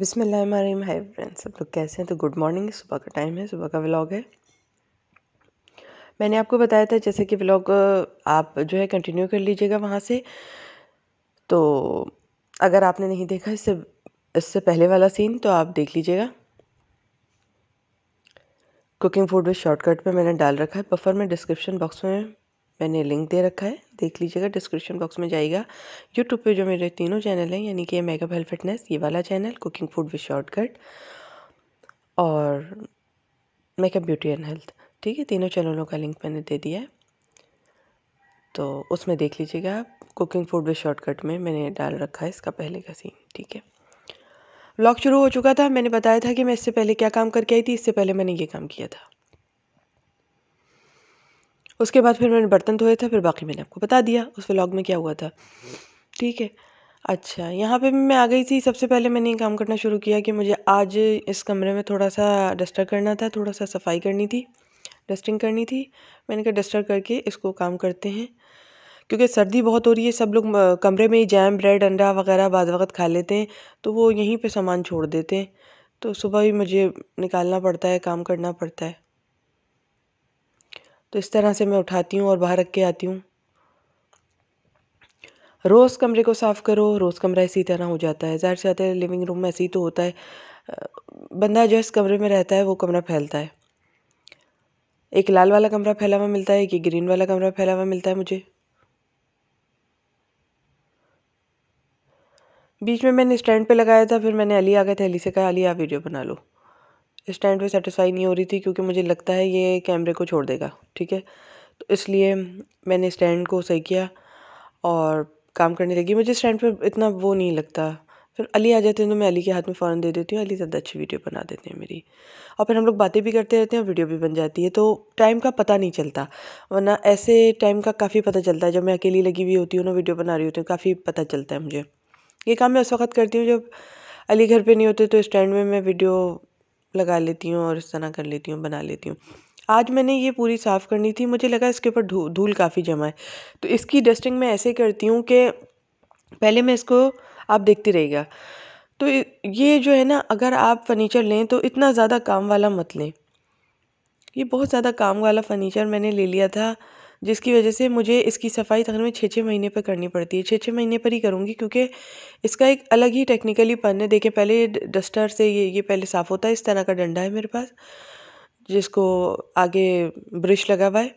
بسم اللہ الرحمن الرحیم. ہائی فرینڈس، سب لوگ کیسے ہیں؟ تو گڈ مارننگ. صبح کا ٹائم ہے، صبح کا ولاگ ہے. میں نے آپ کو بتایا تھا جیسے کہ ولاگ آپ جو ہے کنٹینیو کر لیجیے گا وہاں سے. تو اگر آپ نے نہیں دیکھا اس سے پہلے والا سین تو آپ دیکھ لیجیے گا. Cooking food with shortcut پہ میں نے ڈال رکھا ہے بفر میں. ڈسکرپشن باکس میں نے لنک دے رکھا ہے، دیکھ لیجیے گا. ڈسکرپشن باکس میں جائے گا. یوٹیوب پہ جو میرے تینوں چینل ہیں، یعنی کہ میک اپ ہیلتھ فٹنس، یہ والا channel cooking food with shortcut, اور makeup beauty and health. ٹھیک ہے، تینوں چینلوں کا لنک میں نے دے دیا ہے، تو اس میں دیکھ لیجیے گا. آپ cooking food with shortcut میں نے ڈال رکھا ہے اس کا پہلے کا سین. ٹھیک ہے، ولاگ شروع ہو چکا تھا. میں نے بتایا تھا کہ میں اس سے پہلے کیا کام کر کے آئی تھی. اس سے پہلے میں نے یہ کام کیا تھا. اس کے بعد پھر میں نے برتن دھوئے تھے، پھر باقی میں نے آپ کو بتا دیا اس ولاگ میں کیا ہوا تھا. ٹھیک ہے، اچھا یہاں پہ میں آ گئی تھی. سب سے پہلے میں نے یہ کام کرنا شروع کیا کہ مجھے آج اس کمرے میں تھوڑا سا ڈسٹر کرنا تھا، تھوڑا سا صفائی کرنی تھی، ڈسٹنگ کرنی تھی. میں نے کہا ڈسٹر کر کے اس کو کام کرتے ہیں، کیونکہ سردی بہت ہو رہی ہے. سب لوگ کمرے میں ہی جیم، بریڈ، انڈا وغیرہ بعض وقت کھا لیتے ہیں، تو وہ یہیں پہ سامان چھوڑ دیتے ہیں. تو صبح ہی مجھے نکالنا پڑتا ہے، کام کرنا پڑتا ہے. تو اس طرح سے میں اٹھاتی ہوں اور باہر رکھ کے آتی ہوں. روز کمرے کو صاف کرو، روز کمرہ اسی طرح ہو جاتا ہے. ظاہر سی بات ہے، لیونگ روم میں ایسے ہی تو ہوتا ہے. بندہ جس کمرے میں رہتا ہے وہ کمرہ پھیلتا ہے. ایک لال والا کمرہ پھیلا ہوا ملتا ہے، ایک گرین والا کمرہ پھیلا ہوا ملتا ہے مجھے. بیچ میں نے اسٹینڈ پہ لگایا تھا، پھر میں نے علی آ گئے تھے، علی سے کہا علی آپ ویڈیو بنا لو. اسٹینڈ پہ سیٹسفائی نہیں ہو رہی تھی، کیونکہ مجھے لگتا ہے یہ کیمرے کو چھوڑ دے گا. ٹھیک ہے، تو اس لیے میں نے اسٹینڈ کو صحیح کیا اور کام کرنے لگی. مجھے اسٹینڈ پہ اتنا وہ نہیں لگتا. پھر علی آ جاتے ہیں تو میں علی کے ہاتھ میں فوراً دے دیتی ہوں. علی زیادہ اچھی ویڈیو بنا دیتے ہیں میری، اور پھر ہم لوگ باتیں بھی کرتے رہتے ہیں اور ویڈیو بھی بن جاتی ہے. تو ٹائم کا پتہ نہیں چلتا، ورنہ ایسے ٹائم کا کافی پتہ چلتا ہے. جب میں اکیلی لگی ہوئی ہوتی ہوں نا، ویڈیو بنا رہی ہوتی ہوں، کافی پتہ چلتا ہے مجھے. یہ کام میں اس وقت کرتی ہوں جب علی گھر پہ نہیں ہوتے، تو اسٹینڈ میں ویڈیو لگا لیتی ہوں اور اس طرح کر لیتی ہوں، بنا لیتی ہوں. آج میں نے یہ پوری صاف کرنی تھی. مجھے لگا اس کے اوپر دھول کافی جمع ہے، تو اس کی ڈسٹنگ میں ایسے کرتی ہوں کہ پہلے میں اس کو، آپ دیکھتے رہے گا. تو یہ جو ہے نا، اگر آپ فرنیچر لیں تو اتنا زیادہ کام والا مت لیں. یہ بہت زیادہ کام والا فرنیچر میں نے لے لیا تھا، جس کی وجہ سے مجھے اس کی صفائی تقریباً 6 مہینے پر کرنی پڑتی ہے. 6 مہینے پر ہی کروں گی، کیونکہ اس کا ایک الگ ہی ٹیکنیکلی پن ہے. دیکھیں، پہلے ڈسٹر سے یہ پہلے صاف ہوتا ہے. اس طرح کا ڈنڈا ہے میرے پاس، جس کو آگے برش لگا ہوا ہے.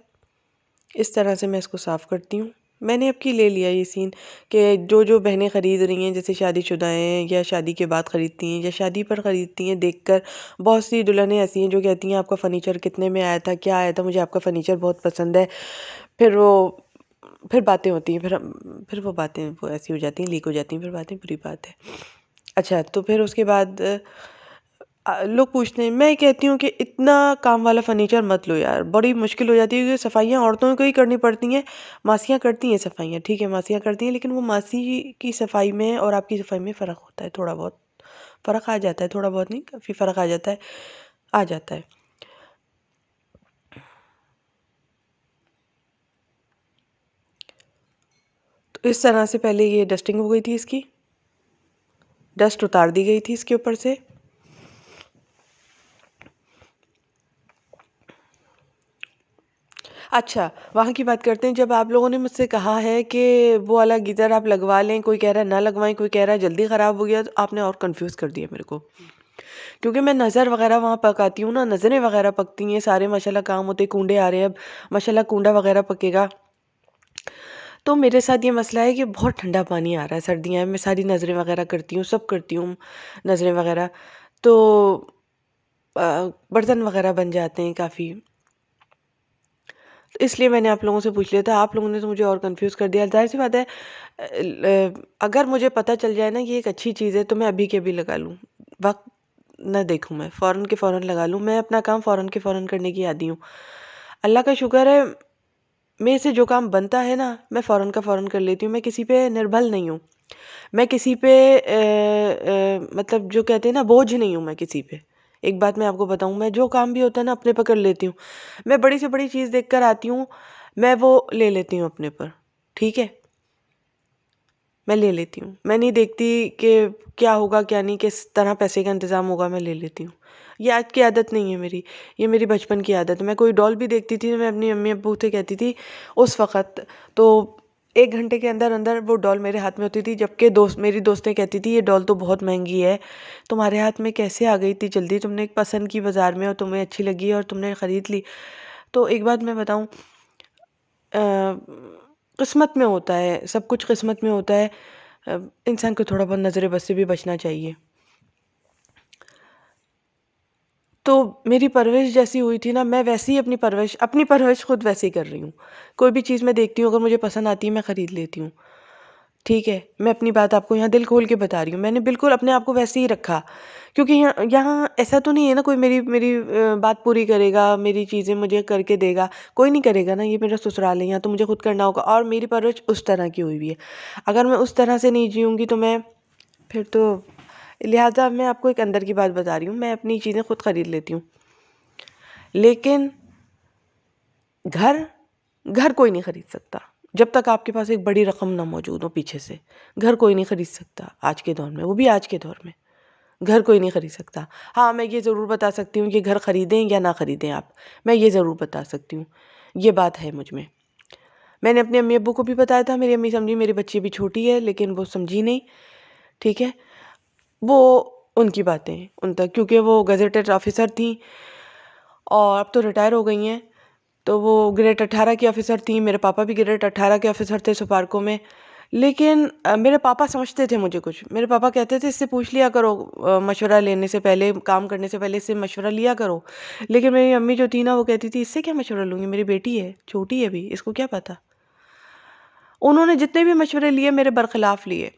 اس طرح سے میں اس کو صاف کرتی ہوں. میں نے اب کی لے لیا یہ سین کہ جو بہنیں خرید رہی ہیں، جیسے شادی شدہ ہیں یا شادی کے بعد خریدتی ہیں یا شادی پر خریدتی ہیں، دیکھ کر بہت سی دلہنیں ایسی ہیں جو کہتی ہیں آپ کا فرنیچر کتنے میں آیا تھا، کیا آیا تھا، مجھے آپ کا فرنیچر بہت پسند ہے. پھر باتیں ہوتی ہیں، پھر وہ باتیں وہ ایسی ہو جاتی ہیں، لیک ہو جاتی ہیں، پھر باتیں. بری بات ہے. اچھا، تو پھر اس کے بعد لوگ پوچھتے ہیں. میں کہتی ہوں کہ اتنا کام والا فرنیچر مت لو یار، بڑی مشکل ہو جاتی ہے. کیونکہ صفائیاں عورتوں کو ہی کرنی پڑتی ہیں. ماسیاں کرتی ہیں صفائیاں، ٹھیک ہے، ماسیاں کرتی ہیں، لیکن وہ ماسی کی صفائی میں اور آپ کی صفائی میں فرق ہوتا ہے. تھوڑا بہت فرق آ جاتا ہے، تھوڑا بہت نہیں، کافی فرق آ جاتا ہے. تو اس طرح سے پہلے یہ ڈسٹنگ ہو گئی تھی، اس کی ڈسٹ اتار دی گئی تھی اس کے اوپر سے. اچھا، وہاں کی بات کرتے ہیں. جب آپ لوگوں نے مجھ سے کہا ہے کہ وہ والا گیزر آپ لگوا لیں، کوئی کہہ رہا ہے نہ لگوائیں، کوئی کہہ رہا ہے جلدی خراب ہو گیا، تو آپ نے اور کنفیوز کر دیا میرے کو. کیونکہ میں نظر وغیرہ وہاں پکاتی ہوں نا، نظریں وغیرہ پکتی ہیں، سارے ماشاءاللہ کام ہوتے. کنڈے آ رہے ہیں اب، ماشاءاللہ کنڈا وغیرہ پکے گا. تو میرے ساتھ یہ مسئلہ ہے کہ بہت ٹھنڈا پانی آ رہا ہے، سردیاں میں ساری نظریں وغیرہ کرتی ہوں، سب کرتی ہوں نظریں وغیرہ. تو برتن وغیرہ بن جاتے ہیں کافی. اس لیے میں نے آپ لوگوں سے پوچھ لیا تھا. آپ لوگوں نے تو مجھے اور کنفیوز کر دیا. ظاہر سی بات ہے، اگر مجھے پتہ چل جائے نا کہ ایک اچھی چیز ہے، تو میں ابھی کے ابھی لگا لوں، وقت نہ دیکھوں، میں فوراً کے فوراً لگا لوں. میں اپنا کام فوراً کے فوراً کرنے کی عادی ہوں. اللہ کا شکر ہے، میرے سے جو کام بنتا ہے نا، میں فوراً کا فوراً کر لیتی ہوں. میں کسی پہ نربھر نہیں ہوں، میں کسی پہ مطلب جو کہتے ہیں نا، بوجھ نہیں ہوں میں کسی پہ. ایک بات میں آپ کو بتاؤں، میں جو کام بھی ہوتا ہے نا اپنے پہ کر لیتی ہوں. میں بڑی سے بڑی چیز دیکھ کر آتی ہوں، میں وہ لے لیتی ہوں اپنے پر. ٹھیک ہے، میں لے لیتی ہوں. میں نہیں دیکھتی کہ کیا ہوگا کیا نہیں، کس طرح پیسے کا انتظام ہوگا، میں لے لیتی ہوں. یہ آج کی عادت نہیں ہے میری، یہ میری بچپن کی عادت ہے. میں کوئی ڈال بھی دیکھتی تھی، میں اپنی امی ابو سے کہتی تھی اس وقت، تو 1 گھنٹے کے اندر اندر وہ ڈال میرے ہاتھ میں ہوتی تھی. جبکہ میری دوستیں کہتی تھی یہ ڈال تو بہت مہنگی ہے، تمہارے ہاتھ میں کیسے آ گئی اتنی جلدی، تم نے ایک پسند کی بازار میں اور تمہیں اچھی لگی اور تم نے خرید لی. تو ایک بات میں بتاؤں، قسمت میں ہوتا ہے سب کچھ، قسمت میں ہوتا ہے. انسان کو تھوڑا بہت نظر بد سے بھی بچنا چاہیے. تو میری پرورش جیسی ہوئی تھی نا، میں ویسی ہی اپنی پرورش خود ویسی کر رہی ہوں. کوئی بھی چیز میں دیکھتی ہوں، اگر مجھے پسند آتی ہے میں خرید لیتی ہوں. ٹھیک ہے، میں اپنی بات آپ کو یہاں دل کھول کے بتا رہی ہوں. میں نے بالکل اپنے آپ کو ویسے ہی رکھا، کیونکہ یہاں ایسا تو نہیں ہے نا کوئی میری بات پوری کرے گا، میری چیزیں مجھے کر کے دے گا. کوئی نہیں کرے گا نا، یہ میرا سسرال ہے، یہاں تو مجھے خود کرنا ہوگا. اور میری پرورش اس طرح کی ہوئی ہوئی ہے. اگر میں اس طرح سے نہیں جیوں گی تو پھر تو لہٰذا میں آپ کو ایک اندر کی بات بتا رہی ہوں، میں اپنی چیزیں خود خرید لیتی ہوں. لیکن گھر کوئی نہیں خرید سکتا جب تک آپ کے پاس ایک بڑی رقم نہ موجود ہو پیچھے سے. گھر کوئی نہیں خرید سکتا آج کے دور میں، وہ بھی آج کے دور میں گھر کوئی نہیں خرید سکتا. ہاں میں یہ ضرور بتا سکتی ہوں کہ گھر خریدیں یا نہ خریدیں آپ، میں یہ ضرور بتا سکتی ہوں. یہ بات ہے مجھ میں نے اپنے امی ابو کو بھی بتایا تھا. میری امی سمجھی میری بچی بھی چھوٹی ہے، لیکن وہ سمجھی نہیں. ٹھیک ہے، وہ ان کی باتیں ان تک، کیونکہ وہ گزیٹڈ آفیسر تھیں اور اب تو ریٹائر ہو گئی ہیں. تو وہ گریڈ 18 کی آفیسر تھیں، میرے پاپا بھی گریڈ 18 کے آفیسر تھے سپارکو میں. لیکن میرے پاپا سمجھتے تھے مجھے کچھ. میرے پاپا کہتے تھے اس سے پوچھ لیا کرو، مشورہ لینے سے پہلے، کام کرنے سے پہلے اس سے مشورہ لیا کرو. لیکن میری امی جو تھی نا، وہ کہتی تھی اس سے کیا مشورہ لوں گی، میری بیٹی ہے، چھوٹی ہے ابھی، اس کو کیا پتہ. انہوں نے جتنے بھی مشورے لیے میرے برخلاف لیے.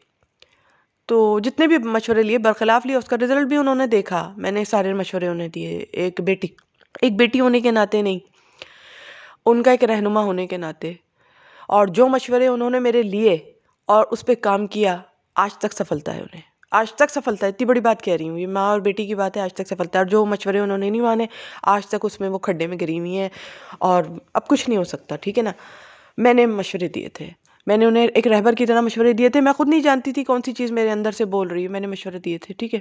تو جتنے بھی مشورے لیے برخلاف لیے، اس کا رزلٹ بھی انہوں نے دیکھا. میں نے سارے مشورے انہیں دیے، ایک بیٹی ہونے کے ناطے نہیں، ان کا ایک رہنما ہونے کے ناطے. اور جو مشورے انہوں نے میرے لیے اور اس پہ کام کیا، آج تک سفلتا ہے انہیں، آج تک سفلتا ہے. اتنی بڑی بات کہہ رہی ہوں، یہ ماں اور بیٹی کی بات ہے، آج تک سفلتا ہے. اور جو مشورے انہوں نے نہیں مانے، آج تک اس میں وہ کھڈے میں گری ہوئی ہیں اور اب کچھ نہیں ہو سکتا. ٹھیک ہے نا. میں نے مشورے دیے تھے، میں نے انہیں ایک رہبر کی طرح مشورے دیے تھے. میں خود نہیں جانتی تھی کون سی چیز میرے اندر سے بول رہی ہے، میں نے مشورے دیے تھے. ٹھیک ہے.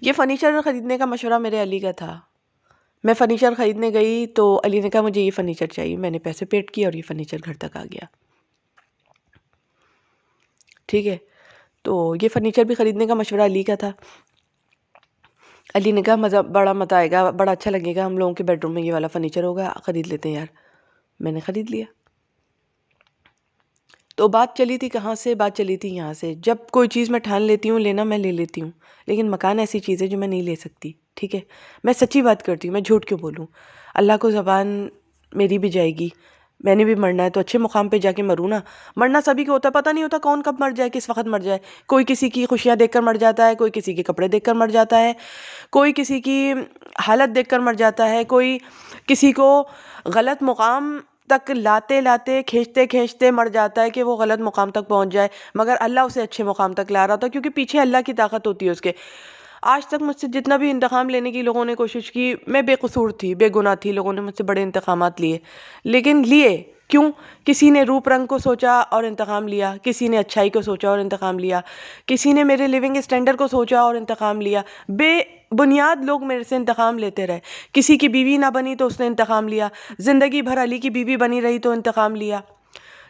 یہ فرنیچر خریدنے کا مشورہ میرے علی کا تھا. میں فرنیچر خریدنے گئی تو علی نے کہا مجھے یہ فرنیچر چاہیے. میں نے پیسے پیڈ کیے اور یہ فرنیچر گھر تک آ گیا. ٹھیک ہے. تو یہ فرنیچر بھی خریدنے کا مشورہ علی کا تھا. علی نے کہا بڑا مزہ آئے گا، بڑا اچھا لگے گا، ہم لوگوں کے بیڈ روم میں یہ والا فرنیچر ہوگا، خرید لیتے ہیں یار. میں نے خرید لیا. تو بات چلی تھی کہاں سے؟ بات چلی تھی یہاں سے. جب کوئی چیز میں ٹھان لیتی ہوں لینا، میں لے لیتی ہوں. لیکن مکان ایسی چیز ہے جو میں نہیں لے سکتی. ٹھیک ہے. میں سچی بات کرتی ہوں، میں جھوٹ کیوں بولوں. اللہ کو زبان میری بھی جائے گی، میں نے بھی مرنا ہے تو اچھے مقام پہ جا کے مروں نا. مرنا سبھی کو ہوتا ہے، پتہ نہیں ہوتا کون کب مر جائے، کس وقت مر جائے. کوئی کسی کی خوشیاں دیکھ کر مر جاتا ہے، کوئی کسی کے کپڑے دیکھ کر مر جاتا ہے، کوئی کسی کی حالت دیکھ کر مر جاتا ہے، کوئی کسی کو غلط مقام تک لاتے کھینچتے مر جاتا ہے کہ وہ غلط مقام تک پہنچ جائے. مگر اللہ اسے اچھے مقام تک لا رہا تھا، کیونکہ پیچھے اللہ کی طاقت ہوتی ہے اس کے. آج تک مجھ سے جتنا بھی انتقام لینے کی لوگوں نے کوشش کی، میں بے قصور تھی، بے گناہ تھی. لوگوں نے مجھ سے بڑے انتقامات لیے، لیکن لیے کیوں؟ کسی نے روپ رنگ کو سوچا اور انتقام لیا، کسی نے اچھائی کو سوچا اور انتقام لیا، کسی نے میرے لیونگ اسٹینڈرڈ کو سوچا اور انتقام لیا. بے بنیاد لوگ میرے سے انتقام لیتے رہے. کسی کی بیوی نہ بنی تو اس نے انتقام لیا، زندگی بھر علی کی بیوی بنی رہی تو انتقام لیا.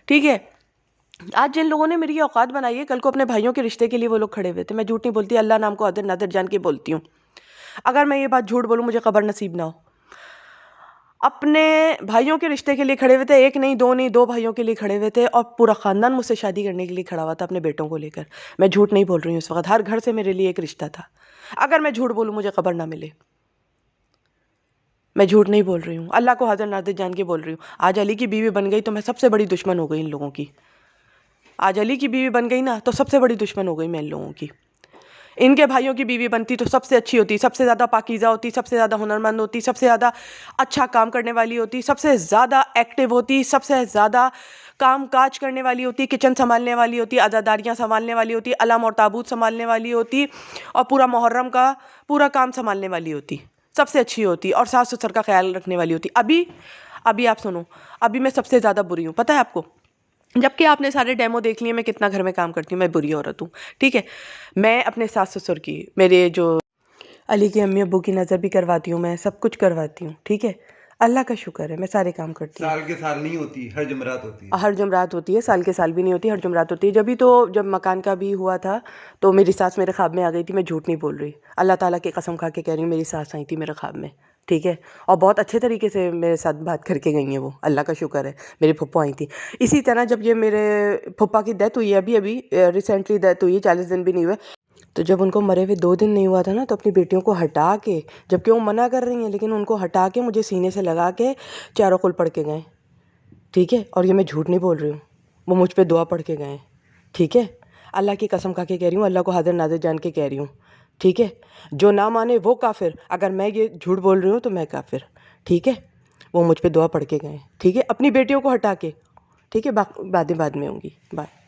ٹھیک ہے. آج جن لوگوں نے میری اوقات بنائی ہے، کل کو اپنے بھائیوں کے رشتے کے لیے وہ لوگ کھڑے ہوئے تھے. میں جھوٹ نہیں بولتی، اللہ نام کو نادر جان کے بولتی ہوں. اگر میں یہ بات جھوٹ بولوں مجھے قبر نصیب نہ ہو. اپنے بھائیوں کے رشتے کے لیے کھڑے ہوئے تھے، ایک نہیں دو بھائیوں کے لیے کھڑے ہوئے تھے. اور پورا خاندان مجھ سے شادی کرنے کے لیے کھڑا ہوا تھا اپنے بیٹوں کو لے کر. میں جھوٹ نہیں بول رہی ہوں. اس وقت ہر گھر سے میرے لیے ایک رشتہ تھا. اگر میں جھوٹ بولوں مجھے قبر نہ ملے. میں جھوٹ نہیں بول رہی ہوں، اللہ کو حاضر ناظر جان کے بول رہی ہوں. آج علی کی بیوی بن گئی تو میں سب سے بڑی دشمن ہو گئی ان لوگوں کی. آج علی کی بیوی بن گئی نا تو سب سے بڑی دشمن ہو گئی میں ان لوگوں کی. ان کے بھائیوں کی بیوی بنتی تو سب سے اچھی ہوتی، سب سے زیادہ پاکیزہ ہوتی، سب سے زیادہ ہنرمند ہوتی، سب سے زیادہ اچھا کام کرنے والی ہوتی، سب سے زیادہ ایکٹیو ہوتی، سب سے زیادہ کام کاج کرنے والی ہوتی، کچن سنبھالنے والی ہوتی، عزاداریاں سنبھالنے والی ہوتی، علم اور تابوت سنبھالنے والی ہوتی، اور پورا محرم کا پورا کام سنبھالنے والی ہوتی، سب سے اچھی ہوتی، اور ساس سسر کا خیال رکھنے والی ہوتی. ابھی آپ سنو، ابھی میں سب سے زیادہ بری ہوں. پتہ ہے آپ کو جب کہ آپ نے سارے ڈیمو دیکھ لیے میں کتنا گھر میں کام کرتی ہوں، میں بری عورت ہوں، ٹھیک ہے. میں اپنے ساس سسر کی، میرے جو علی کے امی ابو کی نظر بھی کرواتی ہوں، میں سب کچھ کرواتی ہوں، ٹھیک ہے. اللہ کا شکر ہے میں سارے کام کرتی ہوں. سال کے سال نہیں ہوتی، ہر جمعرات ہوتی ہے. ہر جمعرات ہوتی ہے، سال کے سال بھی نہیں ہوتی، ہر جمعرات ہوتی ہے. جبھی تو جب مکان کا بھی ہوا تھا تو میری ساس میرے خواب میں آ گئی تھی، میں جھوٹ نہیں بول رہی، اللہ تعالیٰ کی قسم کھا کے کہہ رہی ہوں، میری ساس آئی تھی میرے خواب میں، ٹھیک ہے. اور بہت اچھے طریقے سے میرے ساتھ بات کر کے گئی ہیں وہ، اللہ کا شکر ہے. میری پھپھو آئی تھیں. اسی طرح جب یہ میرے پھپھا کی ڈیتھ ہوئی ہے، ابھی ریسنٹلی ڈیتھ ہوئی ہے، 40 دن بھی نہیں ہوئے، تو جب ان کو مرے ہوئے 2 دن نہیں ہوا تھا نا، تو اپنی بیٹیوں کو ہٹا کے، جبکہ وہ منع کر رہی ہیں لیکن ان کو ہٹا کے مجھے سینے سے لگا کے چاروں قل پڑھ کے گئے، ٹھیک ہے. اور یہ میں جھوٹ نہیں بول رہی ہوں، وہ مجھ پہ دعا پڑھ کے گئے، ٹھیک ہے. اللہ کی قسم کھا کے کہہ رہی ہوں، اللہ کو حاضر ناظر جان کے کہہ رہی ہوں، ٹھیک ہے. جو نہ مانے وہ کافر، اگر میں یہ جھوٹ بول رہی ہوں تو میں کافر، ٹھیک ہے. وہ مجھ پہ دعا پڑھ کے گئے، ٹھیک ہے، اپنی بیٹیوں کو ہٹا کے، ٹھیک ہے. باتیں بعد میں ہوں گی، بائے.